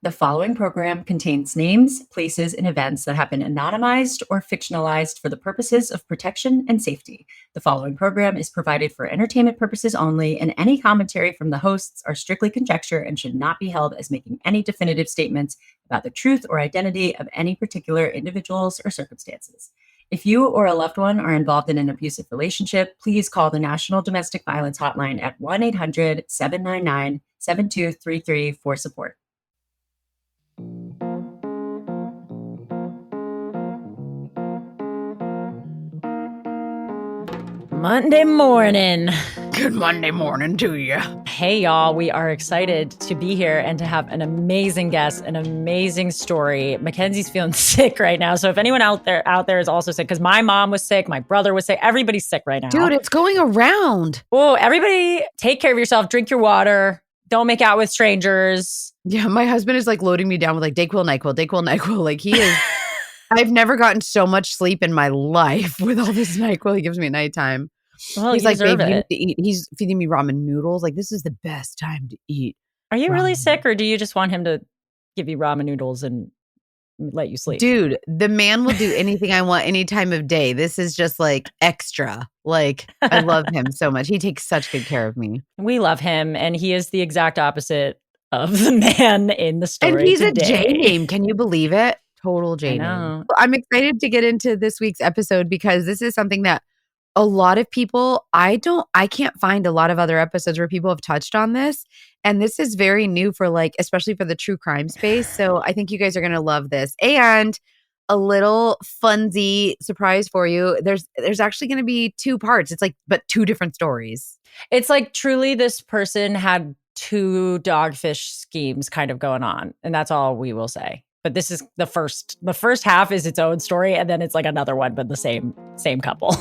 The following program contains names, places, and events that have been anonymized or fictionalized for the purposes of protection and safety. The following program is provided for entertainment purposes only, and any commentary from the hosts are strictly conjecture and should not be held as making any definitive statements about the truth or identity of any particular individuals or circumstances. If you or a loved one are involved in an abusive relationship, please call the National Domestic Violence Hotline at 1-800-799-7233 for support. Monday morning. Good Monday morning to you. Hey, y'all. We are excited to be here and to have an amazing guest, an amazing story. Mackenzie's feeling sick right now. So if anyone out there is also sick, because my mom was sick, my brother was sick, everybody's sick right now. Dude, it's going around. Oh, everybody take care of yourself. Drink your water. Don't make out with strangers. Yeah, my husband is like loading me down with like Dayquil, NyQuil, Dayquil, NyQuil. Like he is... I've never gotten so much sleep in my life with all this NyQuil he gives me at nighttime. Well, he's you like, deserve babe, you it. need to eat. He's feeding me ramen noodles. Like, this is the best time to eat. Are you really ramen. sick, or do you just want him to give you ramen noodles and let you sleep? Dude, the man will do anything I want any time of day. This is just like extra. Like, I love him so much. He takes such good care of me. We love him, and he is the exact opposite of the man in the story. And he's today. a J name. Can you believe it? Total J name. I'm excited to get into this week's episode because this is something that a lot of people, I can't find a lot of other episodes where people have touched on this. And this is very new for like, especially for the true crime space. So I think you guys are going to love this. And a little funsy surprise for you. There's actually going to be 2 parts. It's like, but 2 different stories. It's like truly this person had 2 dogfish schemes kind of going on. And that's all we will say. But this is the first half is its own story. And then it's like another one, but the same couple.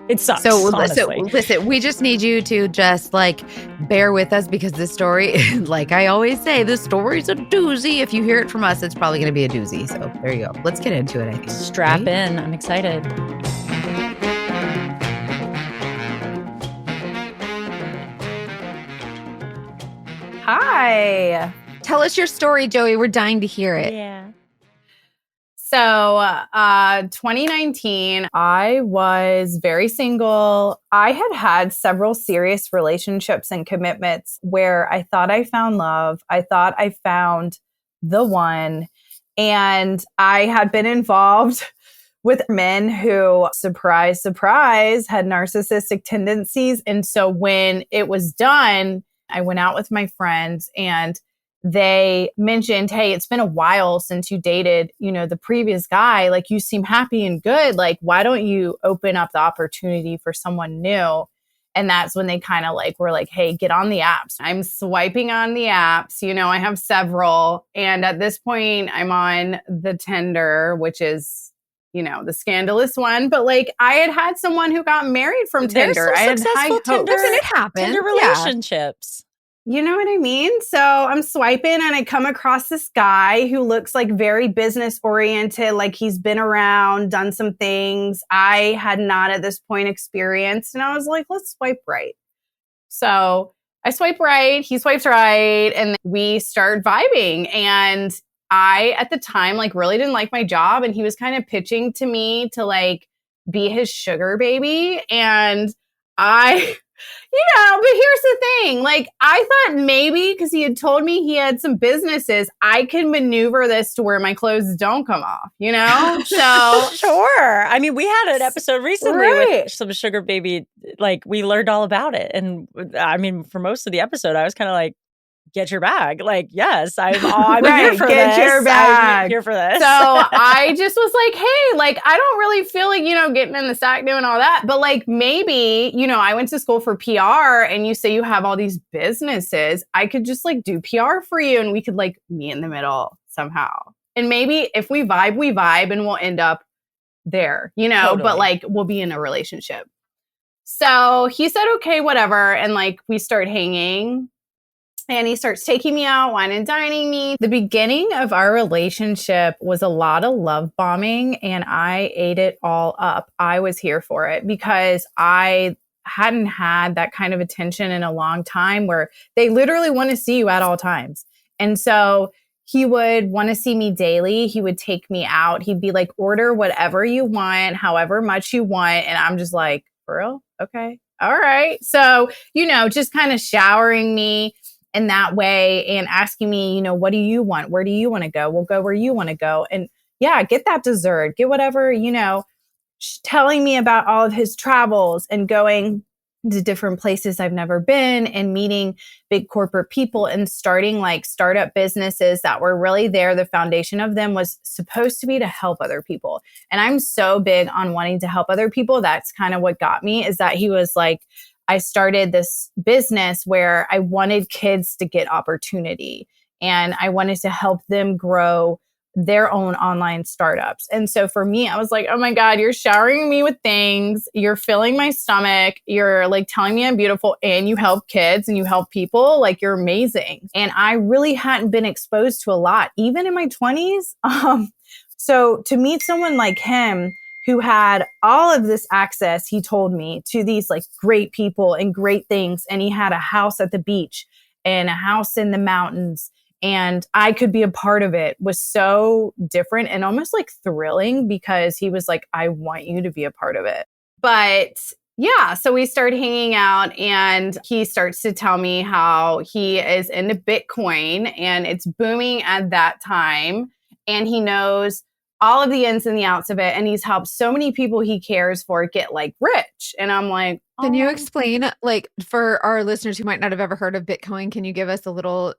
It sucks. So honestly. Listen, we just need you to just like bear with us because this story, like I always say, this story's a doozy. If you hear it from us, it's probably going to be a doozy. So there you go. Let's get into it, I think. Strap in. I'm excited. Hi. Tell us your story, Joey. We're dying to hear it. Yeah. So, 2019, I was very single. I had several serious relationships and commitments where I thought I found love. I thought I found the one. And I had been involved with men who, surprise, surprise, had narcissistic tendencies. And so when it was done, I went out with my friends and they mentioned, hey, it's been a while since you dated, the previous guy. Like, you seem happy and good. Like, why don't you open up the opportunity for someone new? And that's when they kind of like were like, hey, get on the apps. I'm swiping on the apps. I have several. And at this point, I'm on the Tinder, which is, the scandalous one. But like, I had someone who got married from Tinder. There's some I had high successful hopes. Listen, it happened. Tinder relationships. You know what I mean? So I'm swiping and I come across this guy who looks like very business oriented, like he's been around, done some things I had not at this point experienced. And I was like, let's swipe right. So I swipe right, he swipes right, and we start vibing. And I, at the time, like really didn't like my job. And he was kind of pitching to me to like be his sugar baby. And but here's the thing. Like, I thought maybe because he had told me he had some businesses, I can maneuver this to where my clothes don't come off, So Sure. I mean, we had an episode recently Right. with some sugar baby. Like, we learned all about it. And I mean, for most of the episode, I was kind of like, get your bag. Like, yes, I'm Right, here for get this. your bag. I'm here for this. So I just was like, hey, like, I don't really feel like, getting in the sack doing all that. But like, maybe, I went to school for PR and you say you have all these businesses. I could just like do PR for you and we could like meet in the middle somehow. And maybe if we vibe and we'll end up there, Totally. But like we'll be in a relationship. So he said, okay, whatever. And like we start hanging. And he starts taking me out, wine and dining me. The beginning of our relationship was a lot of love bombing, and I ate it all up. I was here for it because I hadn't had that kind of attention in a long time where they literally want to see you at all times. And so he would want to see me daily. He would take me out. He'd be like, order whatever you want, however much you want. And I'm just like, for real? Okay. All right. So, just kind of showering me in that way and asking me, what do you want? Where do you want to go? We'll go where you want to go. And yeah, get that dessert, get whatever, telling me about all of his travels and going to different places I've never been and meeting big corporate people and starting like startup businesses that were really there. The foundation of them was supposed to be to help other people. And I'm so big on wanting to help other people. That's kind of what got me, is that he was like, I started this business where I wanted kids to get opportunity and I wanted to help them grow their own online startups. And so for me, I was like, oh my God, you're showering me with things. You're filling my stomach. You're like telling me I'm beautiful and you help kids and you help people. Like, you're amazing. And I really hadn't been exposed to a lot, even in my 20s. So to meet someone like him who had all of this access, he told me, to these like great people and great things. And he had a house at the beach and a house in the mountains. And I could be a part of it, was so different and almost like thrilling, because he was like, I want you to be a part of it. But yeah, so we started hanging out and he starts to tell me how he is into Bitcoin and it's booming at that time. And he knows all of the ins and the outs of it. And he's helped so many people he cares for get like rich. And I'm like, oh. Can you explain, like, for our listeners who might not have ever heard of Bitcoin, can you give us a little,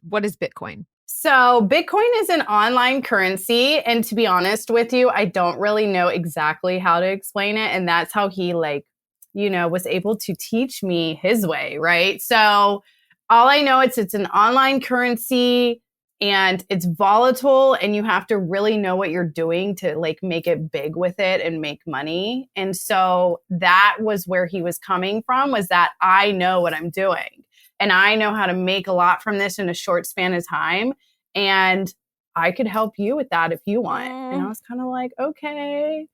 what is Bitcoin? So Bitcoin is an online currency. And to be honest with you, I don't really know exactly how to explain it. And that's how he was able to teach me his way, right? So all I know is it's an online currency and it's volatile and you have to really know what you're doing to like make it big with it and make money. And so that was where he was coming from, was that I know what I'm doing. And I know how to make a lot from this in a short span of time. And I could help you with that if you want. And I was kind of like, okay,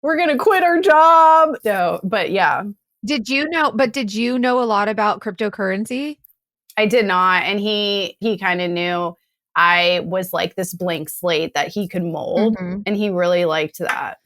we're going to quit our job. No, but yeah. Did you know a lot about cryptocurrency? I did not. And he kind of knew I was like this blank slate that he could mold. Mm-hmm. And he really liked that.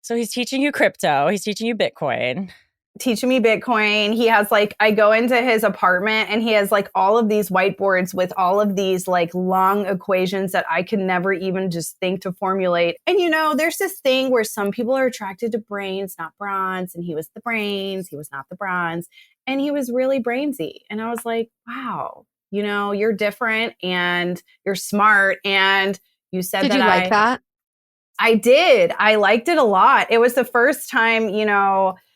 So he's teaching you crypto. He's teaching you Bitcoin. Teaching me Bitcoin. He has like, I go into his apartment and he has like all of these whiteboards with all of these like long equations that I could never even just think to formulate. And there's this thing where some people are attracted to brains, not bronze. And he was the brains, he was not the bronze. And he was really brainsy. And I was like, wow, you're different and you're smart. And you said Did you like that? I did. I liked it a lot. It was the first time,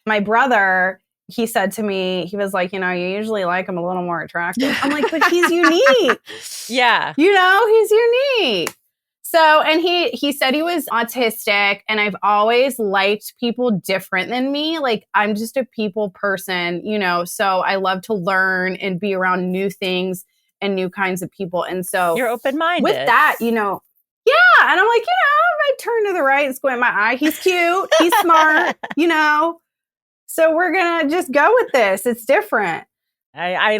my brother, he said to me, he was like, you usually like him a little more attractive. I'm like, but he's unique. Yeah. He's unique. So, and he said he was autistic, and I've always liked people different than me. Like, I'm just a people person, so I love to learn and be around new things and new kinds of people. And so you're open-minded. With that, yeah. And I'm like, I turn to the right and squint my eye. He's cute. He's smart, So we're going to just go with this. It's different. I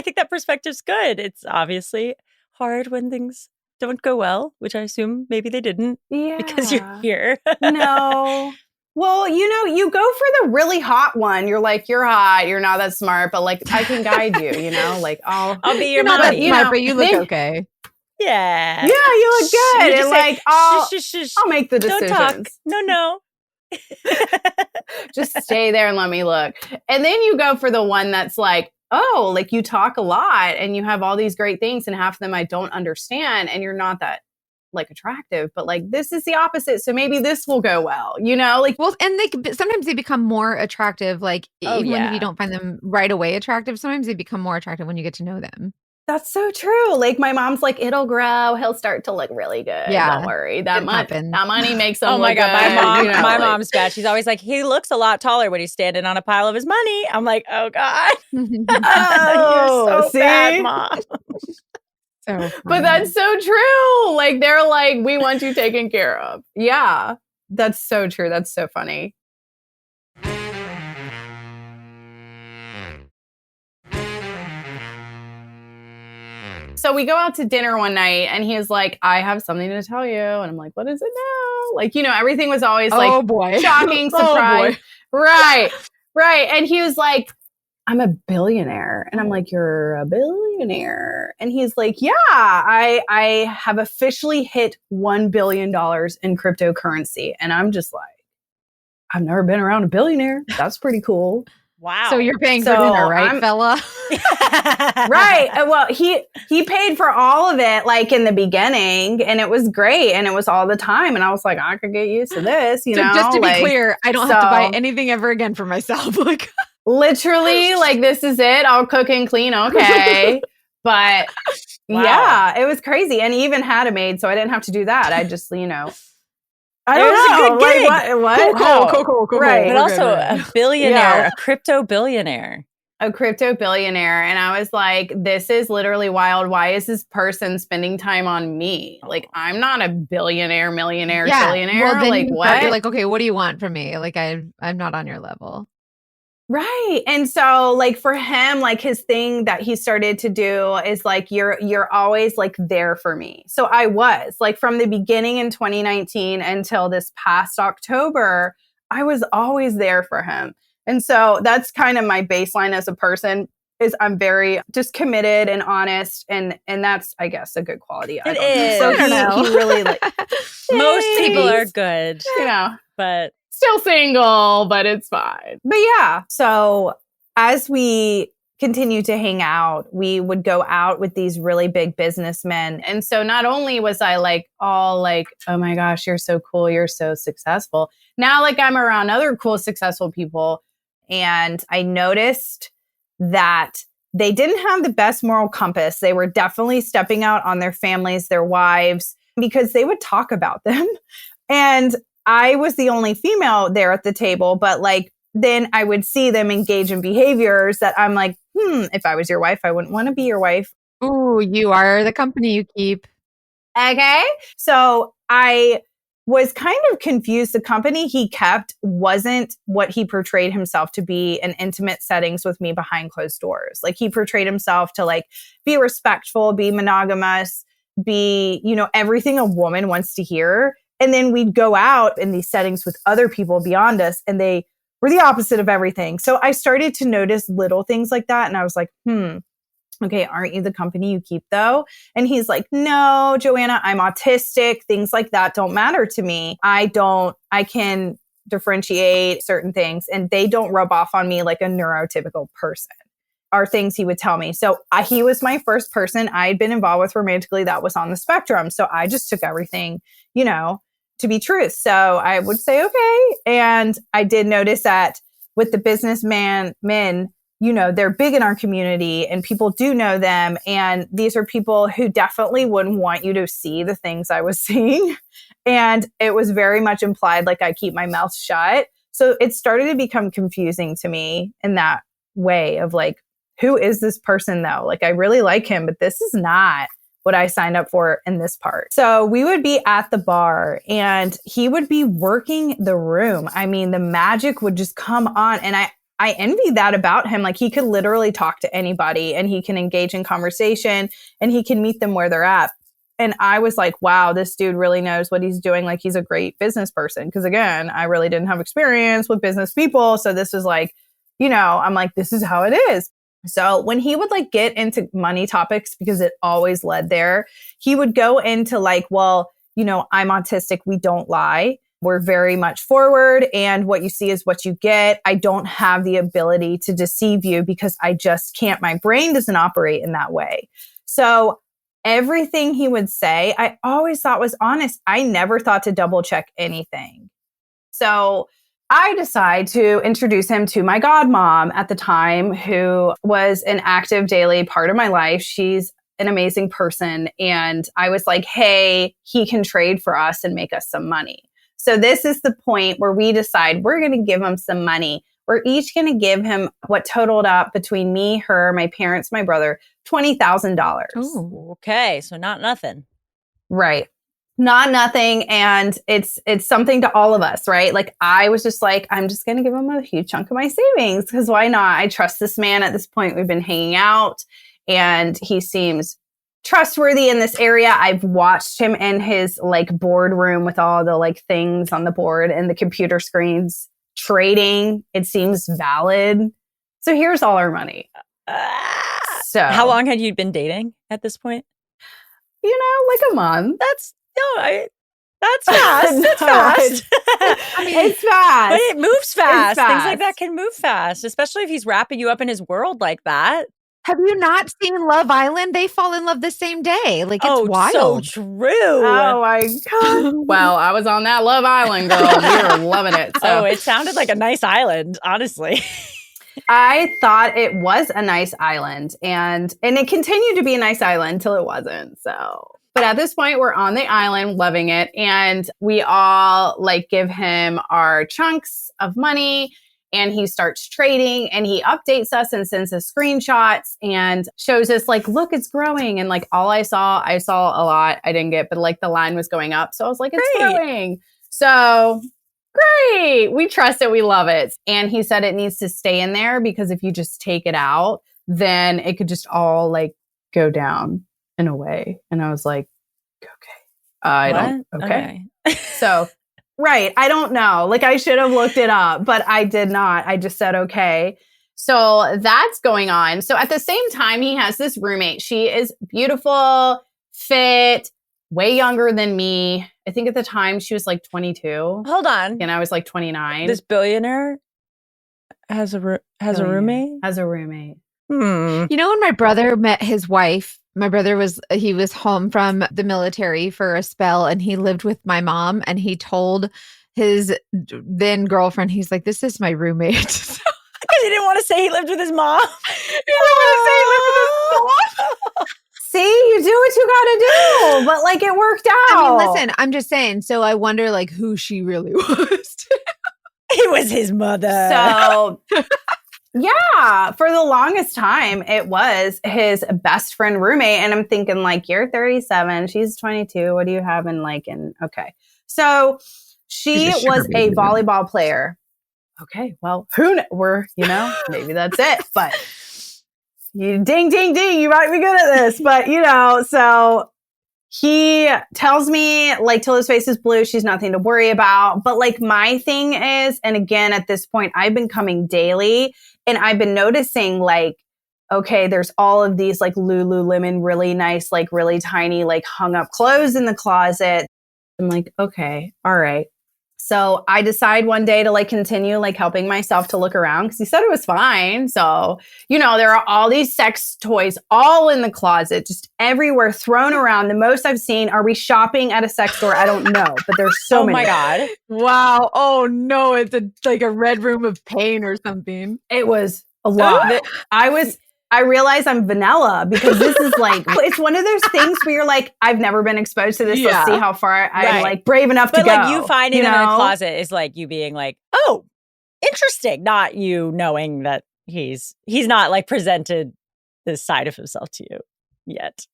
think that perspective's good. It's obviously hard when things don't go well, which I assume maybe they didn't because you're here. No. Well, you go for the really hot one. You're like, you're hot. You're not that smart, but like, I can guide you, like I'll be your not mommy. That smart, but you look okay. Yeah. Yeah, you look good. And like, I'll make the decisions. Don't talk. No. Just stay there and let me look. And then you go for the one that's like, oh, like you talk a lot and you have all these great things and half of them I don't understand and you're not that like attractive, but like this is the opposite. So maybe this will go well, like. Well, and sometimes they become more attractive. Like even if you don't find them right away attractive, sometimes they become more attractive when you get to know them. That's so true. Like my mom's like, it'll grow. He'll start to look really good. Yeah, don't worry. That money makes him. Oh my God, good. my mom's bad. She's always like, he looks a lot taller when he's standing on a pile of his money. I'm like, oh God, oh, you're so bad, Mom. But that's so true. Like they're like, we want you taken care of. Yeah, that's so true. That's so funny. So we go out to dinner one night and he's like, I have something to tell you. And I'm like, what is it now? Like, everything was always like shocking, surprise. Right. And he was like, I'm a billionaire. And I'm like, you're a billionaire? And he's like, yeah, I have officially hit $1 billion in cryptocurrency. And I'm just like, I've never been around a billionaire. That's pretty cool. Wow. So you're paying for dinner, right, fella? Right. Well, he paid for all of it like in the beginning, and it was great, and it was all the time. And I was like, I could get used to this, So just to be clear, I don't have to buy anything ever again for myself. Like literally, like this is it. I'll cook and clean, okay. But yeah, it was crazy. And he even had a maid, so I didn't have to do that. I just, I don't know. A good gig. Like, Cool. Right. But also a billionaire, a crypto billionaire. A crypto billionaire. And I was like, this is literally wild. Why is this person spending time on me? Like, I'm not a billionaire, millionaire, billionaire. Well, then like, what? You're like, okay, what do you want from me? Like, I'm not on your level. Right. And so like for him, like his thing that he started to do is like, you're always like there for me. So I was like from the beginning in 2019 until this past October, I was always there for him. And so that's kind of my baseline as a person is I'm very just committed and honest. And that's, I guess, a good quality. It is. So he really like, most people are good, but still single, but it's fine. But yeah. So as we continue to hang out, we would go out with these really big businessmen. And so not only was I like all like, oh my gosh, you're so cool. You're so successful. Now, like I'm around other cool, successful people. And I noticed that they didn't have the best moral compass. They were definitely stepping out on their families, their wives, because they would talk about them. And I was the only female there at the table, but like, then I would see them engage in behaviors that I'm like, if I was your wife, I wouldn't want to be your wife. Ooh, you are the company you keep. Okay. So I was kind of confused. The company he kept wasn't what he portrayed himself to be in intimate settings with me behind closed doors. Like he portrayed himself to like be respectful, be monogamous, be, everything a woman wants to hear. And then we'd go out in these settings with other people beyond us, and they were the opposite of everything. So I started to notice little things like that. And I was like, okay, aren't you the company you keep though? And he's like, no, Joanna, I'm autistic. Things like that don't matter to me. I can differentiate certain things and they don't rub off on me like a neurotypical person. Are things he would tell me. So he was my first person I had been involved with romantically that was on the spectrum. So I just took everything, to be truth. So I would say, okay. And I did notice that with the businessmen, they're big in our community and people do know them. And these are people who definitely wouldn't want you to see the things I was seeing. And it was very much implied like I keep my mouth shut. So it started to become confusing to me in that way of like, who is this person though? Like I really like him, but this is not what I signed up for in this part. So we would be at the bar and he would be working the room. I mean, the magic would just come on. And I envy that about him. Like he could literally talk to anybody and he can engage in conversation and he can meet them where they're at. And I was like, wow, this dude really knows what he's doing. Like he's a great business person. Cause again, I really didn't have experience with business people. So this was like, I'm like, this is how it is. So when he would like get into money topics, because it always led there, he would go into like, well, I'm autistic. We don't lie. We're very much forward. And what you see is what you get. I don't have the ability to deceive you because I just can't. My brain doesn't operate in that way. So everything he would say, I always thought was honest. I never thought to double check anything. So I decide to introduce him to my godmom at the time, who was an active daily part of my life. She's an amazing person. And I was like, hey, he can trade for us and make us some money. So this is the point where we decide we're going to give him some money. We're each going to give him what totaled up between me, her, my parents, my brother, $20,000. Oh, okay. So not nothing. Right. Not nothing. And it's something to all of us, right? Like I was just like, I'm just going to give him a huge chunk of my savings because why not? I trust this man at this point. We've been hanging out and he seems trustworthy in this area. I've watched him in his like boardroom with all the like things on the board and the computer screens trading. It seems valid. So here's all our money. So how long had you been dating at this point? Like a month. That's fast. It's fast. It's fast. But it moves fast. It's fast. Things like that can move fast, especially if he's wrapping you up in his world like that. Have you not seen Love Island? They fall in love the same day. Like, it's wild. So true. Oh my God. Well, I was on that Love Island, girl. We were loving it. So. Oh, it sounded like a nice island, honestly. I thought it was a nice island, and it continued to be a nice island until it wasn't. So, but at this point, we're on the island, loving it, and we all like give him our chunks of money, and he starts trading, and he updates us and sends us screenshots and shows us like, look, it's growing, and like all I saw a lot. I didn't get, but like the line was going up, so I was like, it's growing. So. Great. We trust it. We love it. And he said it needs to stay in there because if you just take it out, then it could just all like go down in a way. And I was like, okay. So, right. I don't know. Like I should have looked it up, but I did not. I just said, okay. So that's going on. So at the same time, he has this roommate. She is beautiful, fit, way younger than me. I think at the time she was like 22. Hold on. And I was like 29. This billionaire has a roommate? Has a roommate. You know, when my brother met his wife, my brother was home from the military for a spell and he lived with my mom and he told his then girlfriend, he's like, this is my roommate. Because he didn't want to say he lived with his mom. He didn't want to say he lived with his mom. See, you do what you gotta do, but like it worked out. I mean, listen, I'm just saying. So I wonder like who she really was. It was his mother. So yeah, for the longest time, it was his best friend roommate. And I'm thinking like, you're 37, she's 22. What do you have in like, okay. So she was a volleyball player. Okay, well, maybe that's it, but you ding, ding, ding, you might be good at this, but so he tells me like till his face is blue, she's nothing to worry about. But like my thing is, and again, at this point, I've been coming daily and I've been noticing like, okay, there's all of these like Lululemon, really nice, like really tiny, like hung up clothes in the closet. I'm like, okay, all right. So I decide one day to like continue like helping myself to look around because he said it was fine. So, there are all these sex toys all in the closet, just everywhere thrown around. The most I've seen, are we shopping at a sex store? I don't know, but there's so many. Oh my God. Wow. Oh no, it's like a red room of pain or something. It was a lot. I realize I'm vanilla because this is like, it's one of those things where you're like, I've never been exposed to this. Yeah. Let's see how far I'm like brave enough to go. But like you finding it in a closet is like you being like, oh, interesting. Not you knowing that he's not like presented this side of himself to you yet.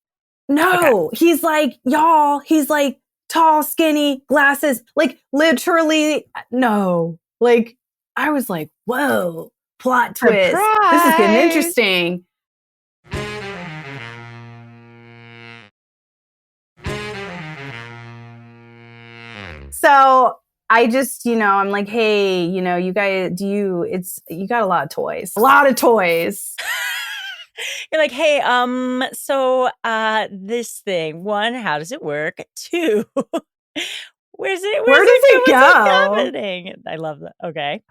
No, okay. He's like, y'all, he's like tall, skinny, glasses, like literally, no. Like I was like, whoa. Plot twist. Surprise. This is getting interesting. So I just, I'm like, hey, you guys, you got a lot of toys. A lot of toys. You're like, hey, this thing, 1, how does it work? 2, where does it go? Happening? I love that. Okay.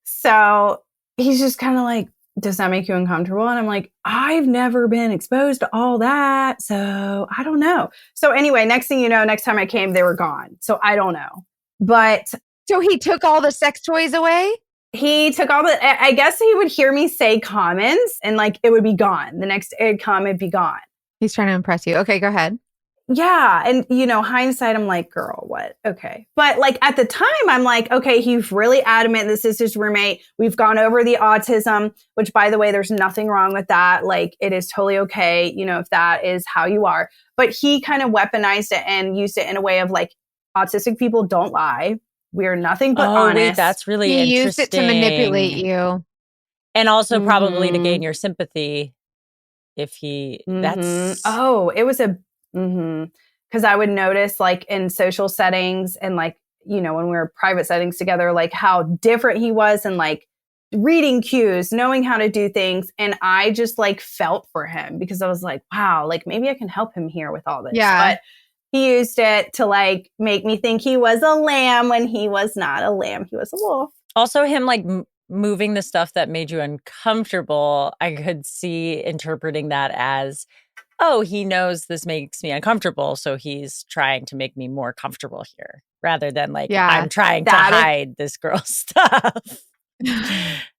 So he's just kind of like, does that make you uncomfortable? And I'm like, I've never been exposed to all that. So I don't know. So anyway, next thing you know, next time I came, they were gone. So I don't know. But so he took all the sex toys away? He took all I guess he would hear me say comments and like it would be gone. The next it'd come, it'd be gone. He's trying to impress you. Okay, go ahead. Yeah. And, hindsight, I'm like, girl, what? Okay. But like at the time, I'm like, okay, he's really adamant. This is his roommate. We've gone over the autism, which by the way, there's nothing wrong with that. Like it is totally okay. If that is how you are, but he kind of weaponized it and used it in a way of like, autistic people don't lie. We're nothing but honest. Wait, that's really interesting. He used it to manipulate you. And also probably to gain your sympathy if he It was a because I would notice like in social settings and like, you know, when we were private settings together, like how different he was and like reading cues, knowing how to do things. And I just like felt for him because I was like, wow, like maybe I can help him here with all this. Yeah. But he used it to like make me think he was a lamb when he was not a lamb. He was a wolf. Also him like moving the stuff that made you uncomfortable. I could see interpreting that as, oh, he knows this makes me uncomfortable, so he's trying to make me more comfortable here, rather than like, I'm trying to hide this girl's stuff.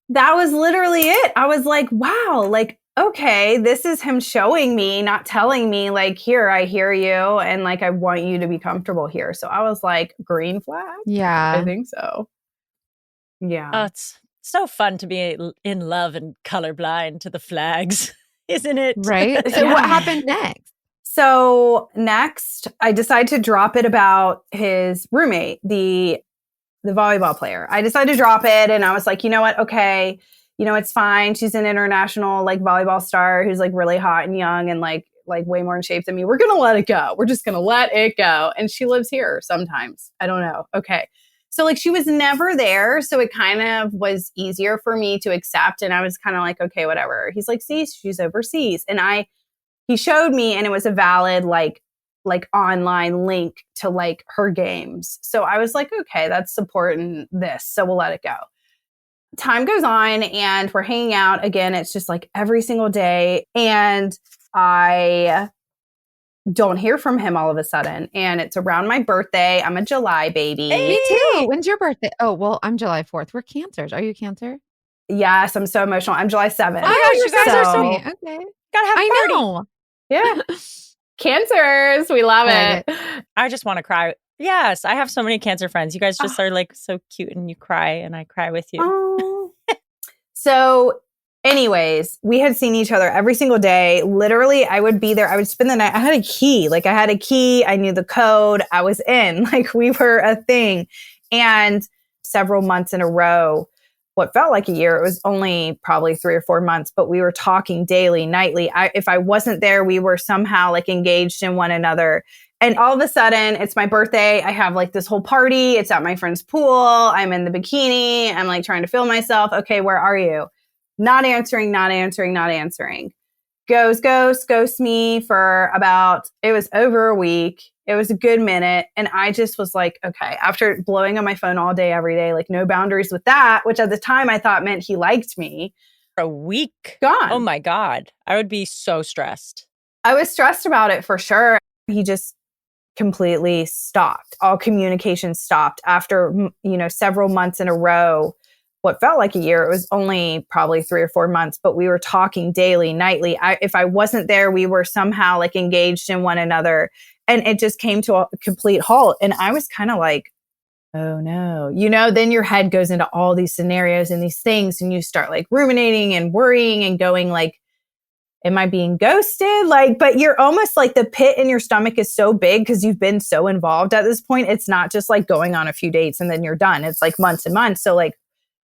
That was literally it. I was like, wow, like, okay, this is him showing me, not telling me, like, here, I hear you, and like, I want you to be comfortable here. So I was like, green flag? Yeah. I think so. Yeah. Oh, it's so fun to be in love and colorblind to the flags. Isn't it? Right. So what happened next? So next, I decided to drop it about his roommate, the volleyball player. I decided to drop it, and I was like, you know what? Okay, you know, it's fine. She's an international like volleyball star who's like really hot and young and like way more in shape than me. We're gonna let it go. We're just gonna let it go. And she lives here sometimes. I don't know. Okay. So like she was never there. So it kind of was easier for me to accept. And I was kind of like, okay, whatever. He's like, see, she's overseas. And he showed me, and it was a valid like online link to like her games. So I was like, okay, that's supporting this. So we'll let it go. Time goes on and we're hanging out again. It's just like every single day. And I don't hear from him all of a sudden. And it's around my birthday. I'm a July baby. Hey, me too. When's your birthday? Oh, well, I'm July 4th. We're Cancers. Are you Cancer? Yes, I'm so emotional. I'm July 7th. Oh my gosh, you guys are so okay. Gotta have a party. Know. Yeah. Cancers. We love it. I just want to cry. Yes, I have so many Cancer friends. You guys just are like so cute, and you cry, and I cry with you. Oh. So anyways, we had seen each other every single day. Literally, I would be there. I would spend the night. I had a key. Like I had a key. I knew the code. I was in. Like we were a thing. And several months in a row, what felt like a year, it was only probably 3 or 4 months, but we were talking daily, nightly. If I wasn't there, we were somehow like engaged in one another. And all of a sudden, it's my birthday. I have like this whole party. It's at my friend's pool. I'm in the bikini. I'm like trying to feel myself. Okay, where are you? Not answering. Ghost me for about, it was over a week. It was a good minute. And I just was like, okay, after blowing on my phone all day, every day, like no boundaries with that, which at the time I thought meant he liked me. For a week? Gone. Oh my God. I would be so stressed. I was stressed about it for sure. He just completely stopped. All communication stopped after, you know, several months in a row. What felt like a year, it was only probably 3 or 4 months, but we were talking daily, nightly. If I wasn't there, we were somehow like engaged in one another. And it just came to a complete halt. And I was kind of like, oh no, you know, then your head goes into all these scenarios and these things, and you start like ruminating and worrying and going like, am I being ghosted? Like, but you're almost like the pit in your stomach is so big because you've been so involved at this point. It's not just like going on a few dates and then you're done. It's like months and months. So like,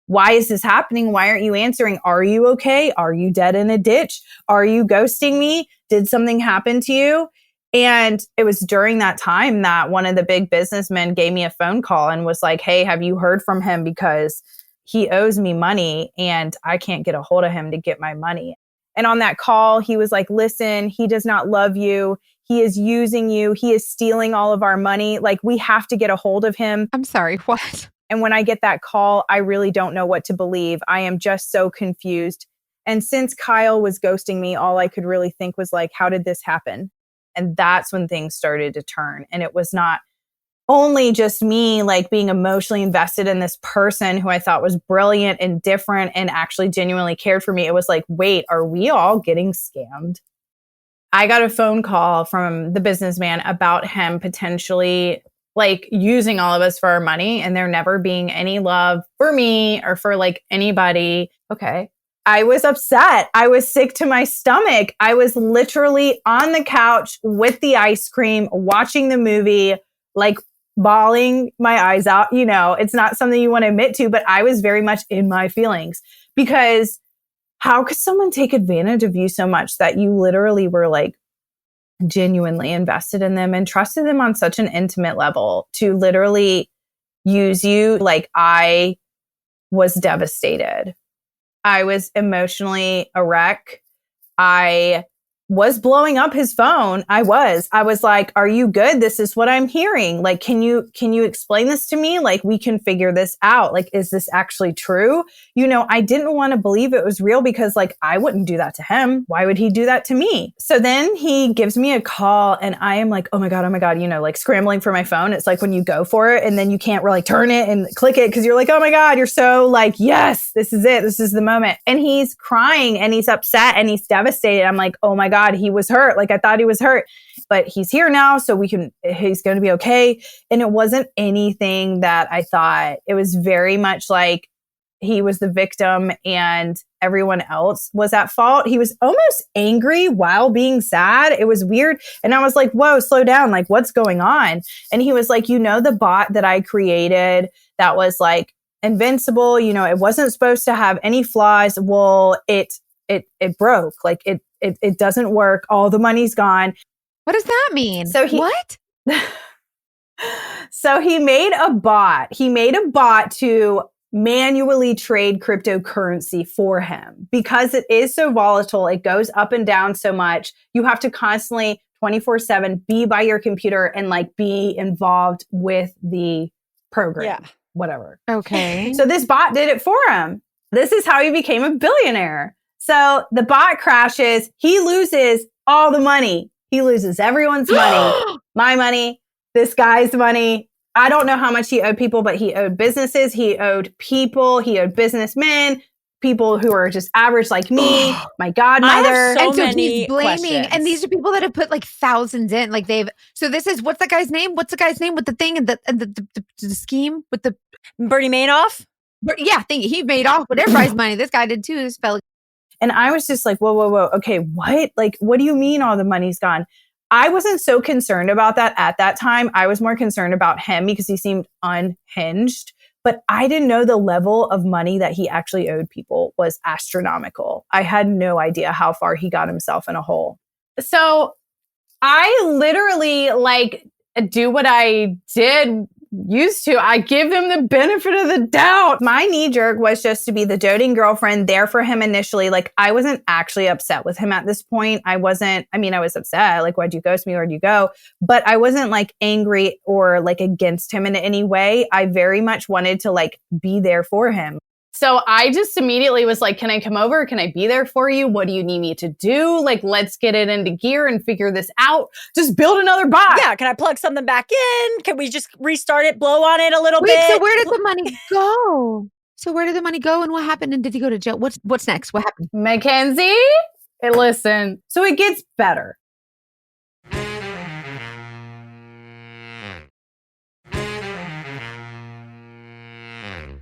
why is this happening? Why aren't you answering? Are you okay? Are you dead in a ditch? Are you ghosting me? Did something happen to you? And it was during that time that one of the big businessmen gave me a phone call and was like, hey, have you heard from him? Because he owes me money and I can't get a hold of him to get my money. And on that call, he was like, listen, he does not love you. He is using you. He is stealing all of our money. Like, we have to get a hold of him. I'm sorry, what? And when I get that call, I really don't know what to believe. I am just so confused. And since Kyle was ghosting me, all I could really think was like, how did this happen? And that's when things started to turn. And it was not only just me like being emotionally invested in this person who I thought was brilliant and different and actually genuinely cared for me. It was like, wait, are we all getting scammed? I got a phone call from the businessman about him potentially like using all of us for our money and there never being any love for me or for like anybody. Okay. I was upset. I was sick to my stomach. I was literally on the couch with the ice cream, watching the movie, like bawling my eyes out. You know, it's not something you want to admit to, but I was very much in my feelings because how could someone take advantage of you so much that you literally were like genuinely invested in them and trusted them on such an intimate level to literally use you? Like, I was devastated. I was emotionally a wreck. I was blowing up his phone. I was like, are you good? This is what I'm hearing. Like, can you explain this to me? Like, we can figure this out. Like, is this actually true? You know, I didn't want to believe it was real because like, I wouldn't do that to him. Why would he do that to me? So then he gives me a call and I am like, oh my God, you know, like scrambling for my phone. It's like when you go for it and then you can't really turn it and click it because you're like, oh my God, you're so like, yes, this is it. This is the moment. And he's crying and he's upset and he's devastated. I'm like, oh my God, he was hurt. Like, I thought he was hurt, but he's here now. So he's going to be okay. And it wasn't anything that I thought. It was very much like he was the victim and everyone else was at fault. He was almost angry while being sad. It was weird. And I was like, whoa, slow down. Like, what's going on? And he was like, you know, the bot that I created that was like invincible, you know, it wasn't supposed to have any flaws. Well, it broke. Like it doesn't work. All the money's gone. What does that mean? What? So he made a bot. He made a bot to manually trade cryptocurrency for him because it is so volatile. It goes up and down so much. You have to constantly 24/7 be by your computer and like be involved with the program. Yeah. Whatever. Okay. So this bot did it for him. This is how he became a billionaire. So the bot crashes. He loses all the money. He loses everyone's money. My money, this guy's money. I don't know how much he owed people, but he owed businesses. He owed people. He owed businessmen, people who are just average like me, my godmother. So and so many he's blaming. questions. And these are people that have put like thousands in. Like so this is, what's the guy's name? What's the guy's name with the thing and the scheme with the Bernie Madoff? Yeah, he made off with everybody's money. This guy did too. This fella. And I was just like, whoa. Okay, what? Like, what do you mean all the money's gone? I wasn't so concerned about that at that time. I was more concerned about him because he seemed unhinged. But I didn't know the level of money that he actually owed people was astronomical. I had no idea how far he got himself in a hole. So I literally like do what I used to. I give him the benefit of the doubt. My knee jerk was just to be the doting girlfriend there for him initially. Like, I wasn't actually upset with him at this point. I was upset. Like, why'd you ghost me? Where'd you go? But I wasn't like angry or like against him in any way. I very much wanted to like be there for him. So I just immediately was like, can I come over? Can I be there for you? What do you need me to do? Like, let's get it into gear and figure this out. Just build another bot. Yeah. Can I plug something back in? Can we just restart it, blow on it a little bit? So where did the money go? And what happened? And did he go to jail? What's next? What happened? Mackenzie, listen. So it gets better.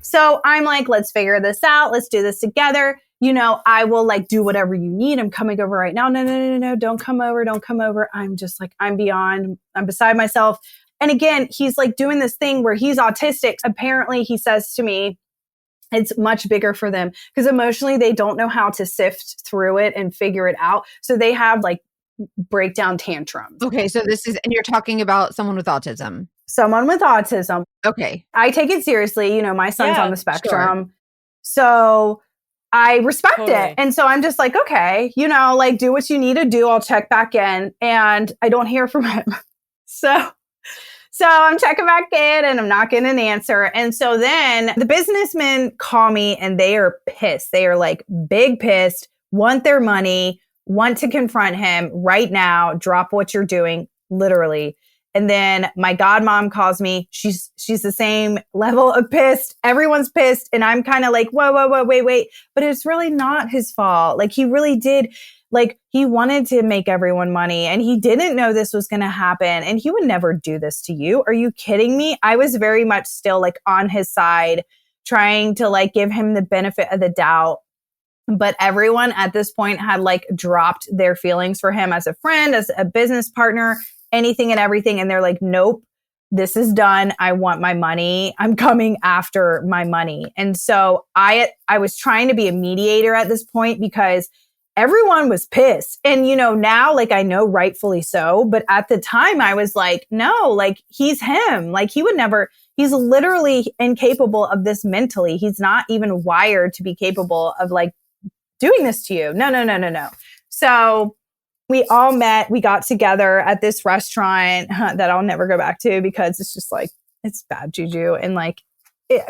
So I'm like, let's figure this out. Let's do this together. You know, I will like do whatever you need. I'm coming over right now. No. Don't come over. I'm just like, I'm beside myself. And again, he's like doing this thing where he's autistic. Apparently he says to me, it's much bigger for them because emotionally they don't know how to sift through it and figure it out. So they have like breakdown tantrums. Okay. So and you're talking about someone with autism. Someone with autism. Okay. I take it seriously. You know, my son's on the spectrum. Sure. So I respect Totally. it. And so I'm just like, okay, you know, like do what you need to do. I'll check back in. And I don't hear from him. So I'm checking back in and I'm not getting an answer. And so then the businessmen call me and they are pissed. They are like big pissed, want their money, want to confront him right now, drop what you're doing, literally. And then my godmom calls me. She's the same level of pissed. Everyone's pissed. And I'm kind of like, whoa, wait. But it's really not his fault. Like he really did, like he wanted to make everyone money and he didn't know this was going to happen. And he would never do this to you. Are you kidding me? I was very much still like on his side, trying to like give him the benefit of the doubt. But everyone at this point had like dropped their feelings for him as a friend, as a business partner, anything and everything. And they're like, nope, this is done. I want my money. I'm coming after my money. And so I was trying to be a mediator at this point because everyone was pissed. And, now, like, I know rightfully so, but at the time I was like, no, like, he's him. Like, he would never, he's literally incapable of this mentally. He's not even wired to be capable of like doing this to you. No. So we all met, we got together at this restaurant that I'll never go back to because it's just like, it's bad juju. And like,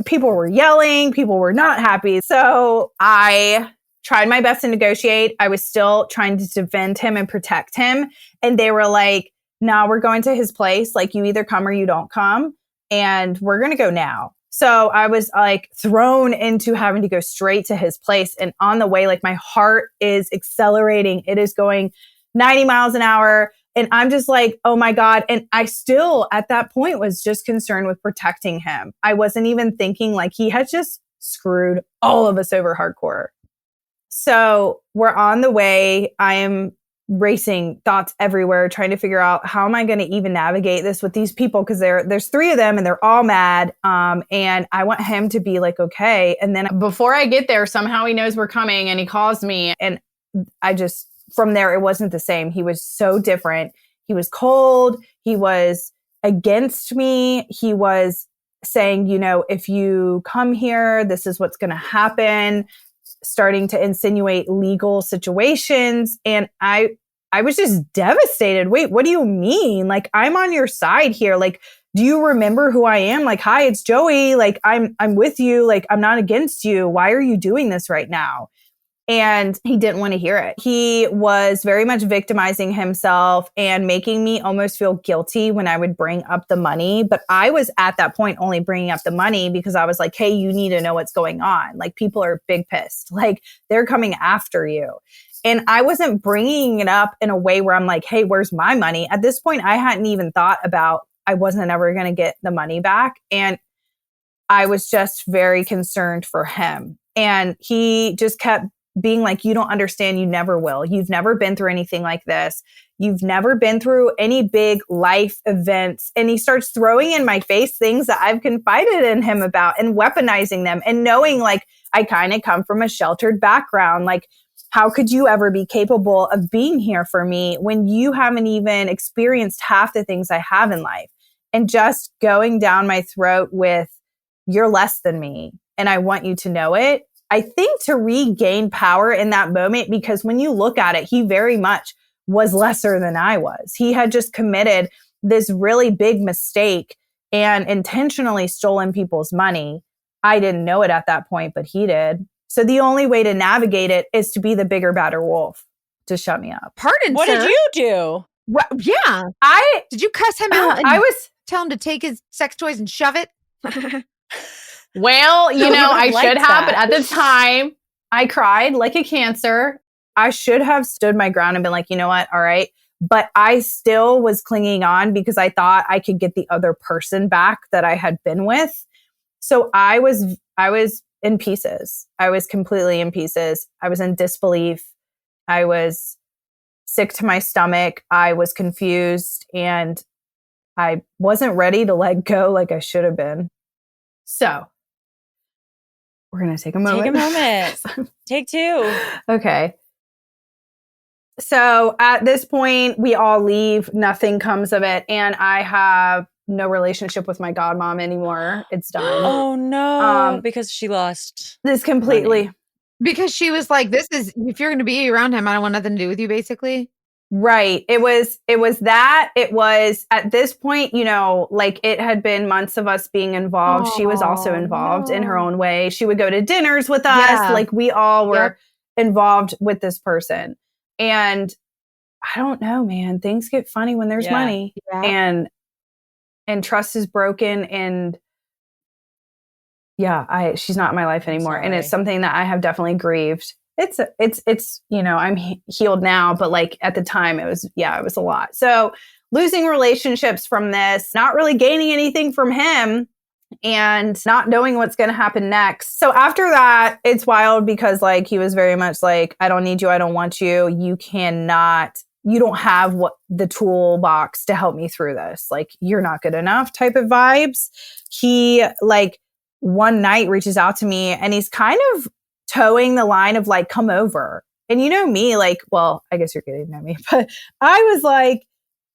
people were yelling, people were not happy. So I tried my best to negotiate. I was still trying to defend him and protect him. And they were like, no, we're going to his place. Like, you either come or you don't come. And we're going to go now. So I was like thrown into having to go straight to his place. And on the way, like, my heart is accelerating. It is going 90 miles an hour. And I'm just like, oh my God. And I still at that point was just concerned with protecting him. I wasn't even thinking like he had just screwed all of us over hardcore. So we're on the way. I am racing thoughts everywhere, trying to figure out how am I going to even navigate this with these people? Because there's 3 of them and they're all mad. And I want him to be like, okay. And then before I get there, somehow he knows we're coming and he calls me. And I just, from there, it wasn't the same. He was so different. He was cold. He was against me. He was saying, if you come here, this is what's going to happen, starting to insinuate legal situations. And I was just devastated. Wait, what do you mean? Like, I'm on your side here. Like, do you remember who I am? Like, hi, it's Joey. Like, I'm with you. Like, I'm not against you. Why are you doing this right now? And he didn't want to hear it. He was very much victimizing himself and making me almost feel guilty when I would bring up the money. But I was at that point only bringing up the money because I was like, hey, you need to know what's going on. Like, people are big pissed. Like, they're coming after you. And I wasn't bringing it up in a way where I'm like, hey, where's my money? At this point, I hadn't even thought about I wasn't ever going to get the money back. And I was just very concerned for him. And he just kept being like, you don't understand. You never will. You've never been through anything like this. You've never been through any big life events. And he starts throwing in my face things that I've confided in him about and weaponizing them and knowing like I kind of come from a sheltered background. Like, how could you ever be capable of being here for me when you haven't even experienced half the things I have in life? And just going down my throat with, you're less than me and I want you to know it. I think to regain power in that moment, because when you look at it, he very much was lesser than I was. He had just committed this really big mistake and intentionally stolen people's money. I didn't know it at that point, but he did. So the only way to navigate it is to be the bigger, badder wolf to shut me up. Pardon, what sir. did you do? What? Yeah. Did you cuss him out? And tell him to take his sex toys and shove it? Well, I should have, that. but at the time I cried like a cancer. I should have stood my ground and been like, you know what? All right. But I still was clinging on because I thought I could get the other person back that I had been with. So I was in pieces. I was completely in pieces. I was in disbelief. I was sick to my stomach. I was confused and I wasn't ready to let go like I should have been. So we're going to take a moment. Take a moment. Take 2. Okay. So at this point, we all leave. Nothing comes of it. And I have no relationship with my godmom anymore. It's done. Oh, no. Because she lost this completely. money. Because she was like, this is, if you're going to be around him, I don't want nothing to do with you, basically. Right. It was that. It was at this point, like it had been months of us being involved. She was also involved in her own way. She would go to dinners with us. Yeah. Like we all were involved with this person. And I don't know, man, things get funny when there's money and trust is broken. And she's not in my life anymore. And it's something that I have definitely grieved. It's I'm healed now, but like at the time it was a lot. So losing relationships from this, not really gaining anything from him and not knowing what's going to happen next. So after that, it's wild because like he was very much like, I don't need you. I don't want you. You cannot you don't have what the toolbox to help me through this. Like, you're not good enough type of vibes. He like one night reaches out to me and he's kind of towing the line of like, come over. And you know me, like, well, I guess you're getting to know me, but I was like,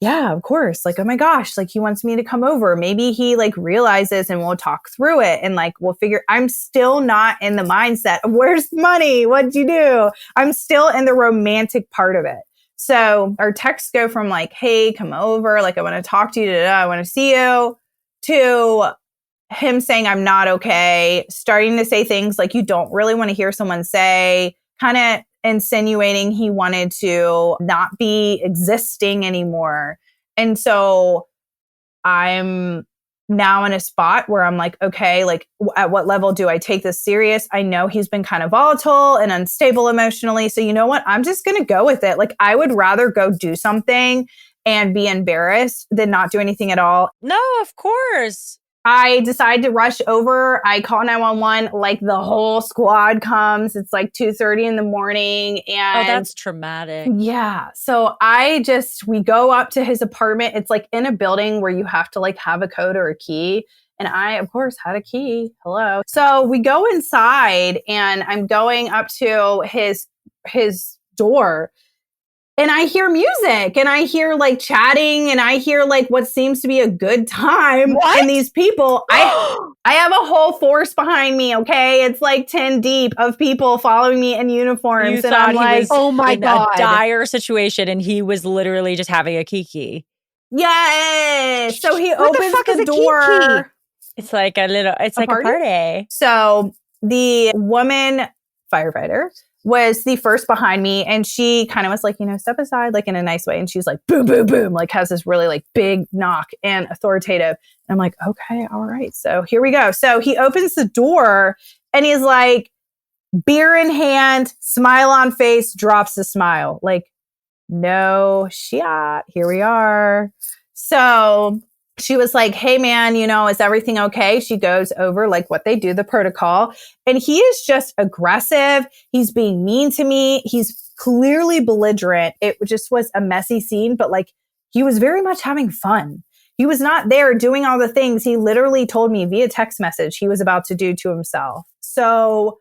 yeah, of course. Like, oh my gosh, like he wants me to come over. Maybe he like realizes and we'll talk through it and like we'll figure. I'm still not in the mindset of where's the money? What'd you do? I'm still in the romantic part of it. So our texts go from like, hey, come over. Like, I want to talk to you. I want to see you, to him saying I'm not okay, starting to say things like you don't really want to hear someone say, kind of insinuating he wanted to not be existing anymore. And so I'm now in a spot where I'm like, okay, like at what level do I take this serious? I know he's been kind of volatile and unstable emotionally. So you know what? I'm just going to go with it. Like, I would rather go do something and be embarrassed than not do anything at all. No, of course. I decide to rush over. I call 911. Like, the whole squad comes. It's like 2:30 in the morning. And that's traumatic. Yeah. So we go up to his apartment. It's like in a building where you have to like have a code or a key. And I, of course, had a key. Hello. So we go inside and I'm going up to his door. And I hear music and I hear like chatting and I hear like what seems to be a good time. What? And these people, I have a whole force behind me. Okay. It's like 10 deep of people following me in uniforms. And I'm like, oh my God. A dire situation. And he was literally just having a kiki. yes. So he What the opens fuck is the a door. kiki? It's like a party. So the woman firefighter was the first behind me. And she kind of was like, step aside, like in a nice way. And she's like, boom, boom, boom, like has this really like big knock and authoritative. And I'm like, okay, all right. So here we go. So he opens the door and he's like, beer in hand, smile on face, drops the smile. Like, no shit. Here we are. So she was like, hey man, is everything okay? She goes over like what they do, the protocol. And he is just aggressive. He's being mean to me. He's clearly belligerent. It just was a messy scene, but like he was very much having fun. He was not there doing all the things he literally told me via text message he was about to do to himself. So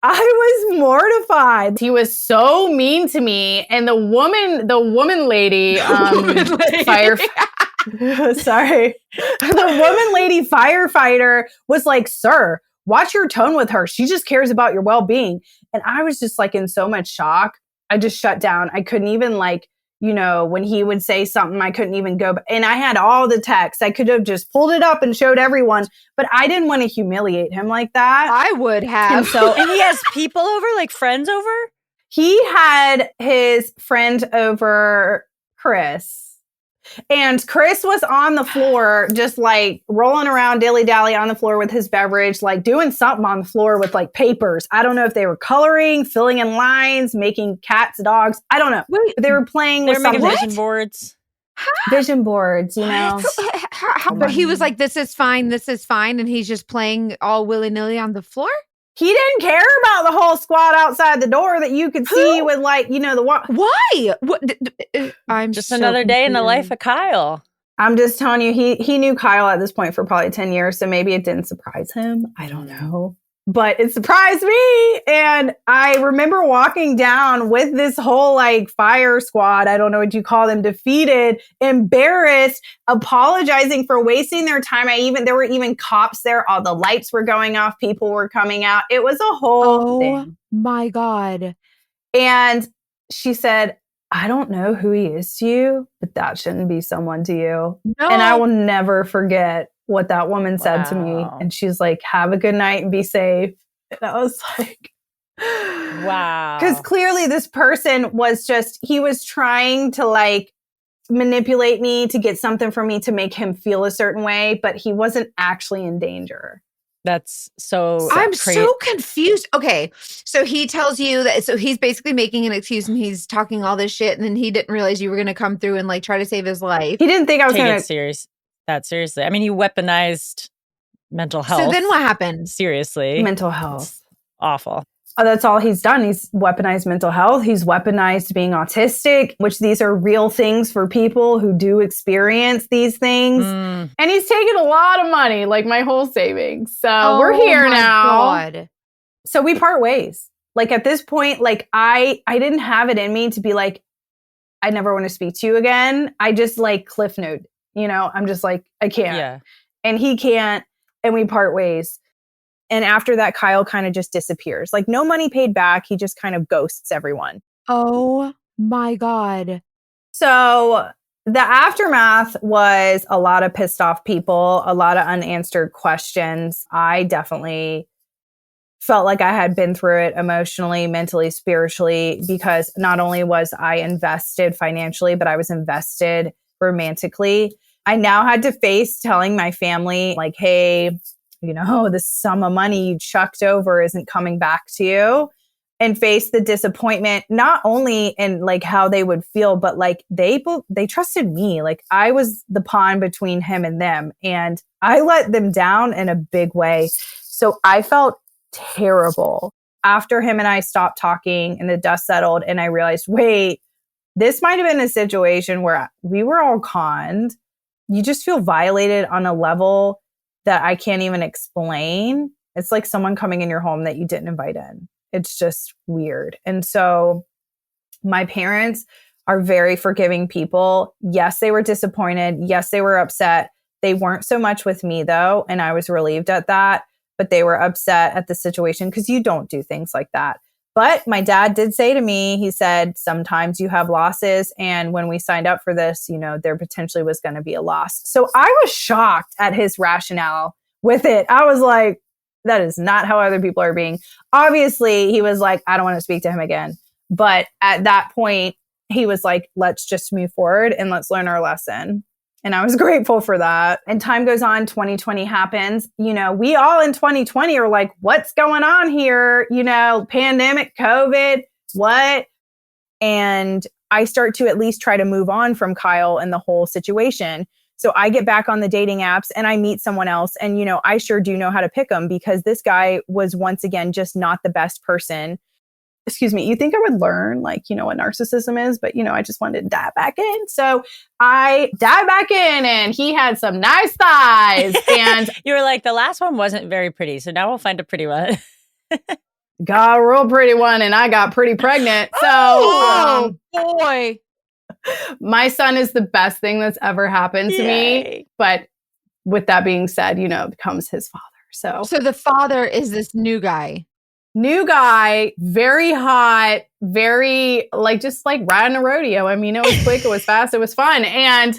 I was mortified. He was so mean to me. And the woman lady, sorry. The woman lady firefighter was like, sir, watch your tone with her. She just cares about your well-being. And I was just like in so much shock. I just shut down. I couldn't even like, when he would say something, I couldn't even go. And I had all the texts. I could have just pulled it up and showed everyone, but I didn't want to humiliate him like that. I would have. And he has people over, like friends over? He had his friend over, Chris. And Chris was on the floor, just like rolling around dilly-dally on the floor with his beverage, like doing something on the floor with like papers. I don't know if they were coloring, filling in lines, making cats, dogs. I don't know. Wait, they were playing with making something. vision boards. Vision boards, But he was like, this is fine. And he's just playing all willy-nilly on the floor? He didn't care about the whole squad outside the door that you could see with like, the Why? What? I'm just so another day in the confused. life of Kyle. I'm just telling you, he knew Kyle at this point for probably 10 years. So maybe it didn't surprise him. I don't know. But it surprised me. And I remember walking down with this whole like fire squad. I don't know what you call them, defeated, embarrassed, apologizing for wasting their time. There were even cops there. All the lights were going off. People were coming out. It was a whole thing. My God. And she said, I don't know who he is to you, but that shouldn't be someone to you. No. And I will never forget what that woman said to me. And she's like, have a good night and be safe. And I was like, wow. Because clearly this person he was trying to like manipulate me to get something from me to make him feel a certain way, but he wasn't actually in danger. That's so I'm so confused. Okay. So he tells you that, so he's basically making an excuse and he's talking all this shit. And then he didn't realize you were going to come through and like try to save his life. He didn't think I was going to that seriously. I mean, he weaponized mental health. So then what happened? Seriously. Mental health. It's awful. That's all he's done. He's weaponized mental health. He's weaponized being autistic, which these are real things for people who do experience these things. And he's taken a lot of money, like my whole savings. So we're here now. God. So we part ways. Like at this point, like I didn't have it in me to be like, I never want to speak to you again. I just like cliff note, I'm just like, I can't. Yeah. And he can't. And we part ways. And after that, Kyle kind of just disappears. Like no money paid back. He just kind of ghosts everyone. Oh my God. So the aftermath was a lot of pissed off people, a lot of unanswered questions. I definitely felt like I had been through it emotionally, mentally, spiritually, because not only was I invested financially, but I was invested romantically. I now had to face telling my family like, hey, this sum of money you chucked over isn't coming back to you, and face the disappointment, not only in like how they would feel, but like they trusted me. Like I was the pawn between him and them, and I let them down in a big way. So I felt terrible after him and I stopped talking and the dust settled. And I realized, wait, this might've been a situation where we were all conned. You just feel violated on a level that I can't even explain. It's like someone coming in your home that you didn't invite in. It's just weird. And so my parents are very forgiving people. Yes, they were disappointed. Yes, they were upset. They weren't so much with me though. And I was relieved at that, but they were upset at the situation because you don't do things like that. But my dad did say to me, he said, sometimes you have losses. And when we signed up for this, there potentially was going to be a loss. So I was shocked at his rationale with it. I was like, that is not how other people are being. Obviously, he was like, I don't want to speak to him again. But at that point, he was like, let's just move forward and let's learn our lesson. And I was grateful for that. And time goes on, 2020 happens. We all in 2020 are like, what's going on here? Pandemic, COVID, what? And I start to at least try to move on from Kyle and the whole situation. So I get back on the dating apps and I meet someone else. And, I sure do know how to pick them because this guy was once again just not the best person. Excuse me, you think I would learn what narcissism is, but I just wanted to dive back in. So I dive back in and he had some nice thighs. And you were like, the last one wasn't very pretty. So now we'll find a pretty one. Got a real pretty one and I got pretty pregnant. So oh boy. My son is the best thing that's ever happened to me. But with that being said, becomes his father. So the father is this new guy. New guy, very hot, very just like riding a rodeo. I mean, it was quick, it was fast, it was fun. And,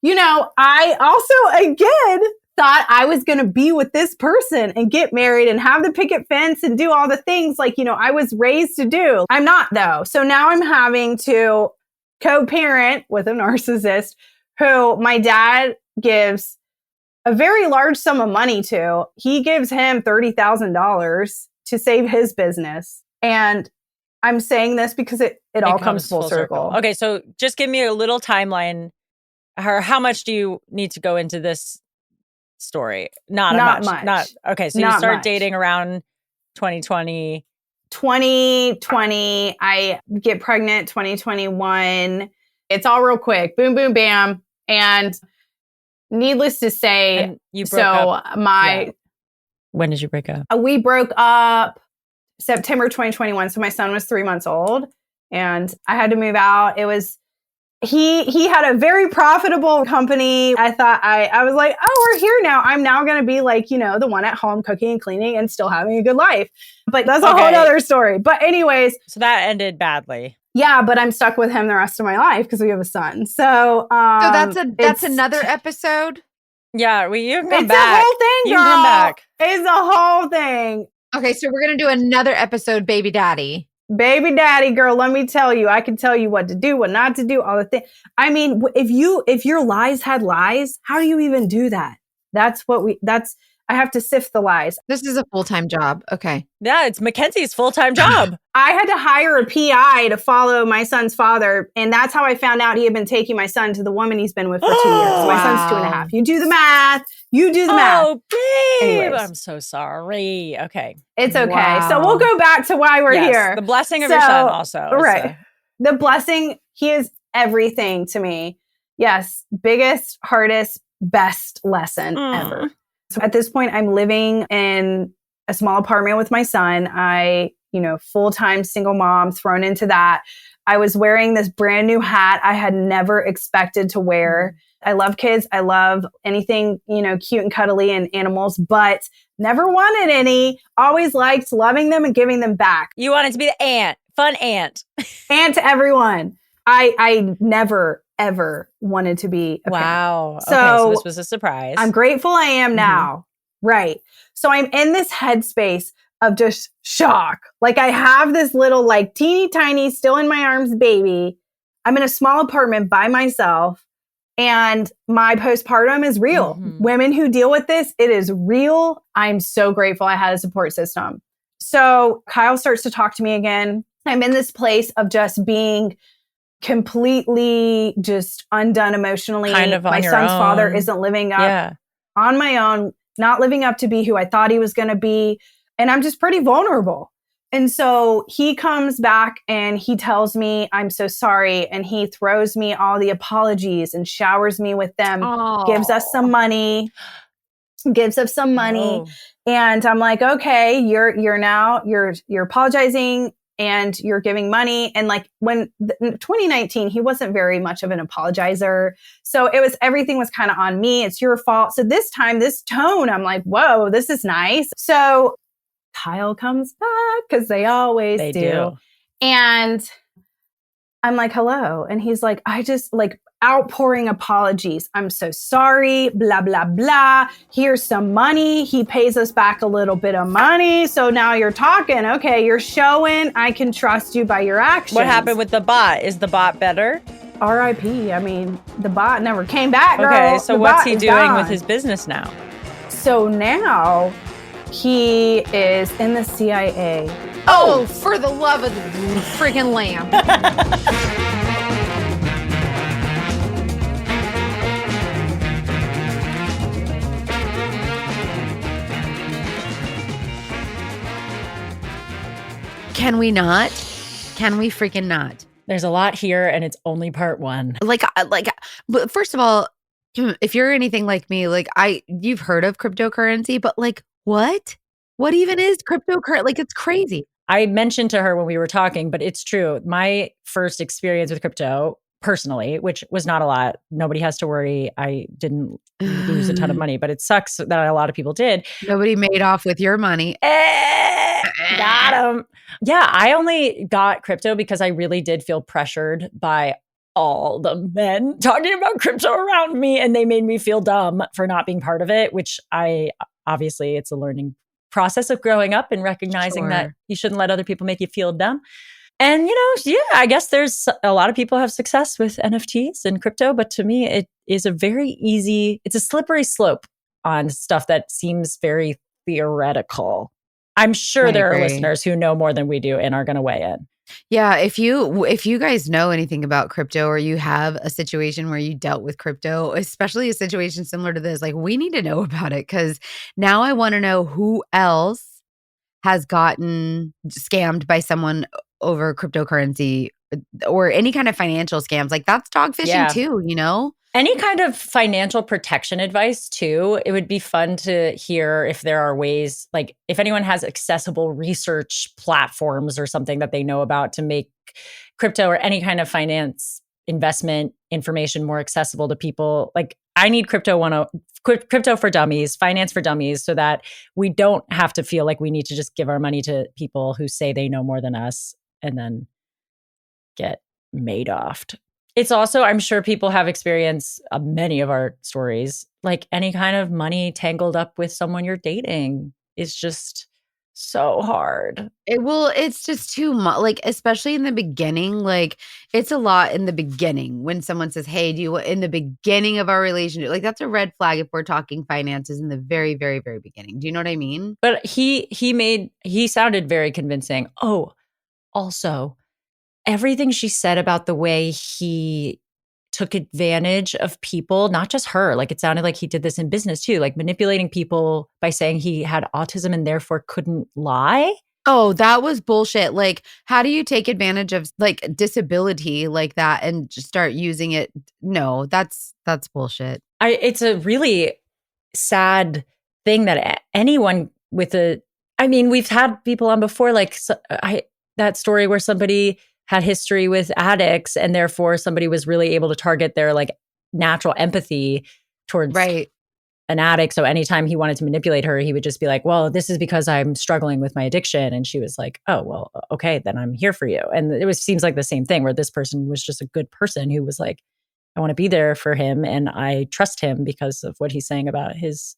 I also, again, thought I was going to be with this person and get married and have the picket fence and do all the things I was raised to do. I'm not though. So now I'm having to co-parent with a narcissist who my dad gives a very large sum of money to. He gives him $30,000 to save his business. And I'm saying this because it all comes full circle. Okay, so just give me a little timeline. How much do you need to go into this story? Not much. Okay, so you start dating around 2020. 2020, I get pregnant 2021. It's all real quick. Boom, boom, bam. And needless to say, and you broke up. When did you break up? We broke up September 2021. So my son was 3 months old and I had to move out. It was, he had a very profitable company. I thought I was like, oh, we're here now. I'm now going to be the one at home cooking and cleaning and still having a good life. But that's a whole other story. But anyways. So that ended badly. Yeah, but I'm stuck with him the rest of my life because we have a son. So that's another episode. Yeah, you can come it's back. It's a whole thing, girl. You can come back. It's a whole thing. Okay, so we're going to do another episode, Baby Daddy. Baby Daddy, girl, let me tell you. I can tell you what to do, what not to do, all the things. I mean, if your lies had lies, how do you even do that? I have to sift the lies. This is a full-time job. Okay. Yeah, it's Mackenzie's full-time job. I had to hire a PI to follow my son's father. And that's how I found out he had been taking my son to the woman he's been with for 2 years. My son's 2.5. You do the math. You do the math. Oh, babe. Anyways. I'm so sorry. Okay. It's okay. Wow. So we'll go back to why we're here. The blessing of your son also. Right. The blessing, he is everything to me. Yes. Biggest, hardest, best lesson ever. So at this point, I'm living in a small apartment with my son. Full-time single mom thrown into that. I was wearing this brand new hat I had never expected to wear. I love kids. I love anything, cute and cuddly and animals, but never wanted any. Always liked loving them and giving them back. You wanted to be the aunt, fun aunt. Aunt to everyone. I never, ever wanted to be a parent. Wow. So this was a surprise. I'm grateful I am now. Right. So I'm in this headspace of just shock. Like I have this little teeny tiny, still in my arms baby. I'm in a small apartment by myself and my postpartum is real. Women who deal with this, it is real. I'm so grateful I had a support system. So Kyle starts to talk to me again. I'm in this place of just being completely just undone emotionally. Kind of on my your son's own. father isn't living up on my own, not living up to be who I thought he was going to be. And I'm just pretty vulnerable. And so he comes back and he tells me, I'm so sorry. And he throws me all the apologies and showers me with them, gives us some money. And I'm like, okay, you're apologizing and you're giving money. And when 2019, he wasn't very much of an apologizer. So everything was kind of on me. It's your fault. So this time, this tone, I'm like, whoa, this is nice. So Kyle comes back because they always do. And I'm like, hello. And he's like, I just outpouring apologies. I'm so sorry, blah, blah, blah. Here's some money. He pays us back a little bit of money. So now you're talking. Okay, you're showing I can trust you by your actions. What happened with the bot? Is the bot better? RIP. I mean, the bot never came back, girl. Okay, so what's he doing gone. with his business now? So now he is in the CIA. Oh, for the love of the friggin' lamb. Can we not? Can we freaking not? There's a lot here and it's only part one. But first of all, if you're anything like me, you've heard of cryptocurrency, but what? What even is cryptocurrency? It's crazy. I mentioned to her when we were talking, but it's true. My first experience with crypto personally, which was not a lot. Nobody has to worry. I didn't lose a ton of money, but it sucks that a lot of people did. Nobody made off with your money. Got him. Yeah, I only got crypto because I really did feel pressured by all the men talking about crypto around me, and they made me feel dumb for not being part of it, which obviously it's a learning process of growing up and recognizing that you shouldn't let other people make you feel dumb. And, I guess there's a lot of people have success with NFTs and crypto, but to me, it is it's a slippery slope on stuff that seems very theoretical. I'm sure there are listeners who know more than we do and are going to weigh in. Yeah, if you guys know anything about crypto or you have a situation where you dealt with crypto, especially a situation similar to this, we need to know about it because now I want to know who else has gotten scammed by someone over cryptocurrency or any kind of financial scams. That's dogfishing too, Any kind of financial protection advice too. It would be fun to hear if there are ways, if anyone has accessible research platforms or something that they know about to make crypto or any kind of finance investment information more accessible to people. I need crypto for dummies, finance for dummies, so that we don't have to feel like we need to just give our money to people who say they know more than us and then get made off. It's also, I'm sure people have experienced many of our stories, any kind of money tangled up with someone you're dating is just so hard. It's just too much. Like, especially in the beginning, like it's a lot in the beginning when someone says, hey, in the beginning of our relationship, like that's a red flag if we're talking finances in the very, very, very beginning. Do you know what I mean? But he sounded very convincing. Oh, also, everything she said about the way he took advantage of people, not just her, like it sounded like he did this in business too, like manipulating people by saying he had autism and therefore couldn't lie. Oh, that was bullshit. Like, how do you take advantage of like disability like that and just start using it? No, that's bullshit. It's a really sad thing that anyone with we've had people on before, like that story where somebody had history with addicts and therefore somebody was really able to target their like natural empathy towards an addict. So anytime he wanted to manipulate her, he would just be like, well, this is because I'm struggling with my addiction. And she was like, oh, well, okay, then I'm here for you. And seems like the same thing where this person was just a good person who was like, I want to be there for him. And I trust him because of what he's saying about his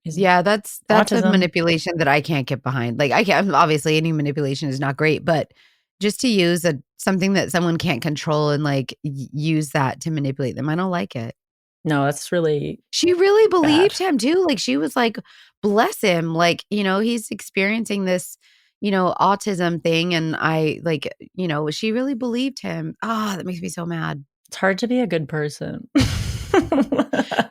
that's autism. A manipulation that I can't get behind. Like I can't, obviously any manipulation is not great, but just to use something that someone can't control and like use that to manipulate them, I don't like it. No, that's really She really believed him too. Like she was like, bless him. Like, he's experiencing this, autism thing. And I like, she really believed him. Oh, that makes me so mad. It's hard to be a good person.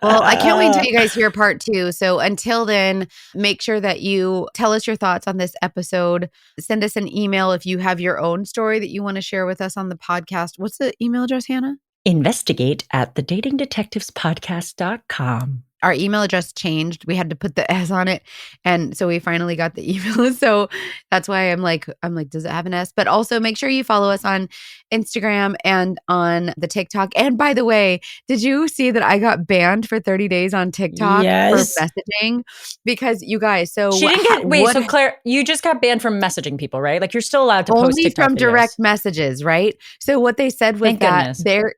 Well, I can't wait until you guys hear part 2. So until then, make sure that you tell us your thoughts on this episode. Send us an email if you have your own story that you want to share with us on the podcast. What's the email address, Hannah? investigate@thedatingdetectivespodcast.com. Our email address changed. We had to put the S on it. And so we finally got the email. So that's why I'm like, does it have an S? But also make sure you follow us on Instagram and on the TikTok. And by the way, did you see that I got banned for 30 days on TikTok for messaging? Because you guys, so she didn't get, so Claire, you just got banned from messaging people, right? Like you're still allowed to post TikTok from videos. Direct messages, right? So what they said was that there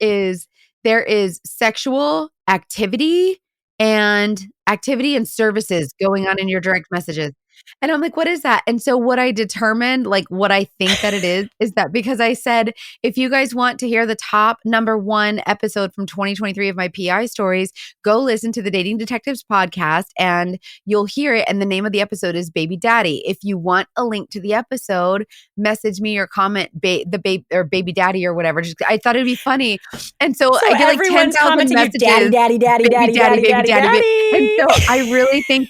is sexual activity and services going on in your direct messages. And I'm like, what is that? And so what I determined, like what I think that it is that because I said, if you guys want to hear the top #1 episode from 2023 of my PI stories, go listen to the Dating Detectives podcast and you'll hear it. And the name of the episode is Baby Daddy. If you want a link to the episode, message me or comment Baby Daddy or whatever. I thought it'd be funny. And so I get like 10,000 messages. Daddy. And so I really think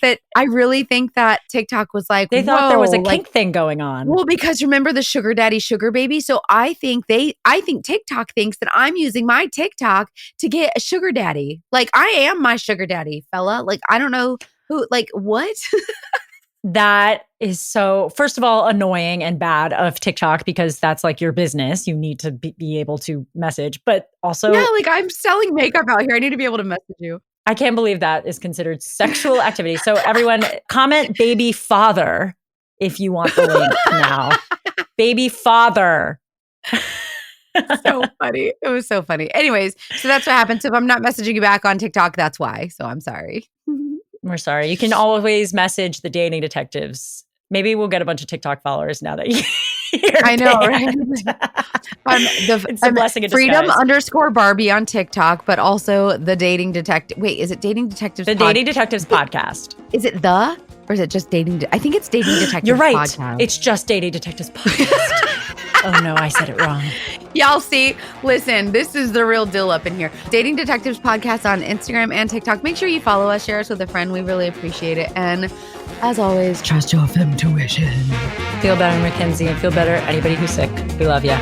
that TikTok was like, they thought there was a kink thing going on. Well, because remember the sugar daddy, sugar baby. So I think TikTok thinks that I'm using my TikTok to get a sugar daddy. Like I am my sugar daddy, fella. Like I don't know who, like what? That is so, first of all, annoying and bad of TikTok because that's like your business. You need to be able to message, but also. Yeah, like I'm selling makeup out here. I need to be able to message you. I can't believe that is considered sexual activity. So everyone comment baby father if you want the link now. Baby father. So funny. It was so funny. Anyways, so that's what happened. So if I'm not messaging you back on TikTok, that's why. So I'm sorry. We're sorry. You can always message the Dating Detectives. Maybe we'll get a bunch of TikTok followers now that you're I know, right? It's a blessing in Freedom disguise. _Barbie on TikTok, but also the Dating Detective. Wait, is it Dating Detectives? The Dating Detectives podcast. Is it or is it just Dating? I think it's Dating Detectives. You're right. Podcast. It's just Dating Detectives podcast. Oh no, I said it wrong. Y'all see, listen, this is the real deal up in here. Dating Detectives podcast on Instagram and TikTok. Make sure you follow us, share us with a friend. We really appreciate it. And as always, trust your intuition. Feel better, Mackenzie, and feel better, anybody who's sick. We love you.